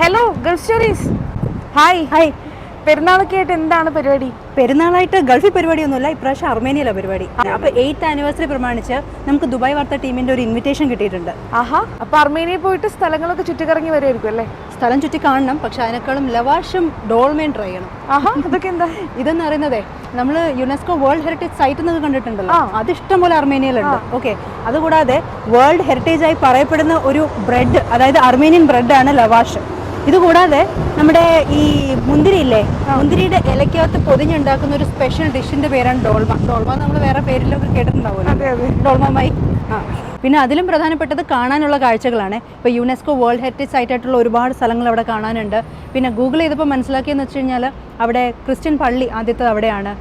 Hello Gulf stories. Hi hi. പെരുന്നാളൊക്കെ ആയിട്ട് എന്താണ് പരിപാടി? പെരുന്നാളായിട്ട് ഗൾഫിൽ പരിപാടിയൊന്നുമില്ല, ഇപ്രാവശ്യം അർമേനിയയിലെ പരിപാടി. അപ്പോൾ 8th ആനിവേഴ്സറി പ്രമാണിച്ച് നമുക്ക് ദുബായ് വാർത്ത ടീമിൻ്റെ ഒരു ഇൻവിറ്റേഷൻ കിട്ടിയിട്ടുണ്ട്. ആഹാ, അപ്പോൾ അർമേനിയയിൽ പോയിട്ട് സ്ഥലങ്ങളൊക്കെ ചുറ്റിക്കറങ്ങി വരുമായിരിക്കും അല്ലേ? സ്ഥലം ചുറ്റി കാണണം, പക്ഷെ അതിനേക്കാളും ലവാഷും ഡോൾമേൻ ട്രൈ ചെയ്യണം. ആഹാ, അതൊക്കെ എന്താ? ഇതെന്ന് പറയുന്നതേ നമ്മൾ യുനെസ്കോ വേൾഡ് ഹെറിറ്റേജ് സൈറ്റ് എന്നൊക്കെ കണ്ടിട്ടുണ്ടല്ലോ, അത് ഇഷ്ടംപോലെ അർമേനിയയിലുണ്ട്. ഓക്കെ, അതുകൂടാതെ വേൾഡ് ഹെറിറ്റേജ് ആയി പറയപ്പെടുന്ന ഒരു ബ്രെഡ്, അതായത് അർമേനിയൻ ബ്രെഡാണ് ലവാഷ്. ഇതുകൂടാതെ നമ്മുടെ ഈ മുന്തിരി ഇല്ലേ, മുന്തിരിയുടെ ഇലക്കകത്ത് പൊതിഞ്ഞുണ്ടാക്കുന്ന ഒരു സ്പെഷ്യൽ ഡിഷിന്റെ പേരാണ് ഡോൾമ. ഡോൾമ നമ്മൾ വേറെ പേരിലൊക്കെ കേട്ടിട്ടുണ്ടാവുമല്ലോ, ഡോൾമ. പിന്നെ അതിലും പ്രധാനപ്പെട്ടത് കാണാനുള്ള കാഴ്ചകളാണ്. ഇപ്പോൾ യുനെസ്കോ വേൾഡ് ഹെറിറ്റേജ് സൈറ്റ് ആയിട്ടുള്ള ഒരുപാട് സ്ഥലങ്ങൾ അവിടെ കാണാനുണ്ട്. പിന്നെ ഗൂഗിൾ ചെയ്തപ്പോൾ മനസ്സിലാക്കിയെന്ന് വെച്ച് കഴിഞ്ഞാൽ അവിടെ ക്രിസ്ത്യൻ പള്ളി ആദ്യത്തെ അവിടെയാണ്.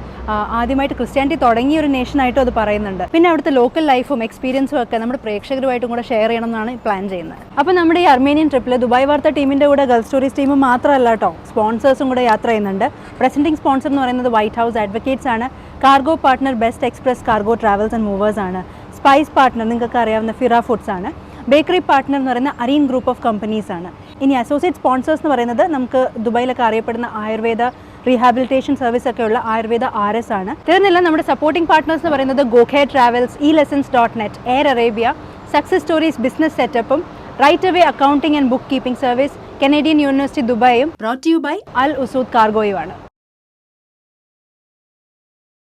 ആദ്യമായിട്ട് ക്രിസ്ത്യാനിറ്റി തുടങ്ങിയ ഒരു നേഷനായിട്ടും അത് പറയുന്നുണ്ട്. പിന്നെ അവിടുത്തെ ലോക്കൽ ലൈഫും എക്സ്പീരിയൻസും ഒക്കെ നമ്മുടെ പ്രേക്ഷകരുമായിട്ടും കൂടെ ഷെയർ ചെയ്യണം എന്നാണ് പ്ലാൻ ചെയ്യുന്നത്. അപ്പോൾ നമ്മുടെ ഈ അർമേനിയൻ ട്രിപ്പിൽ ദുബായ് വാർത്ത ടീമിൻ്റെ കൂടെ ഗൾഫ് സ്റ്റോറീസ് ടീം മാത്രമല്ല കേട്ടോ, സ്പോൺസേഴ്സും കൂടെ യാത്ര ചെയ്യുന്നുണ്ട്. പ്രസൻറ്റിംഗ് സ്പോൺസർ എന്ന് പറയുന്നത് വൈറ്റ് ഹൗസ് അഡ്വക്കേറ്റ്സ് ആണ്. Cargo partner best express cargo travels and movers ആണ്. സ്പൈസ് പാർട്ട്ണർ നിങ്ങൾക്ക് അറിയാവുന്ന ഫിറ ഫുഡ്സ് ആണ്. ബേക്കറി പാർട്ട്ണർ എന്ന് പറയുന്ന അരീൻ ഗ്രൂപ്പ് ഓഫ് കമ്പനീസ് ആണ്. ഇനി അസോസിയേറ്റ് സ്പോൺസേഴ്സ് എന്ന് പറയുന്നത് നമുക്ക് ദുബായിലൊക്കെ അറിയപ്പെടുന്ന ആയുർവേദ റീഹാബിലിറ്റേഷൻ സർവീസ് ഒക്കെ ഉള്ള ആയുർവേദ RS ആണ്. തീർന്നില്ല, നമ്മുടെ സപ്പോർട്ടിംഗ് പാർട്ട്നേഴ്സ് എന്ന് പറയുന്നത് ഗോഖെ travels, eLessons.net, Air Arabia, success stories business സെറ്റപ്പും, right away accounting and book keeping service, Canadian university ദുബായും, brought you by Al Usood കാർഗോയുമാണ്.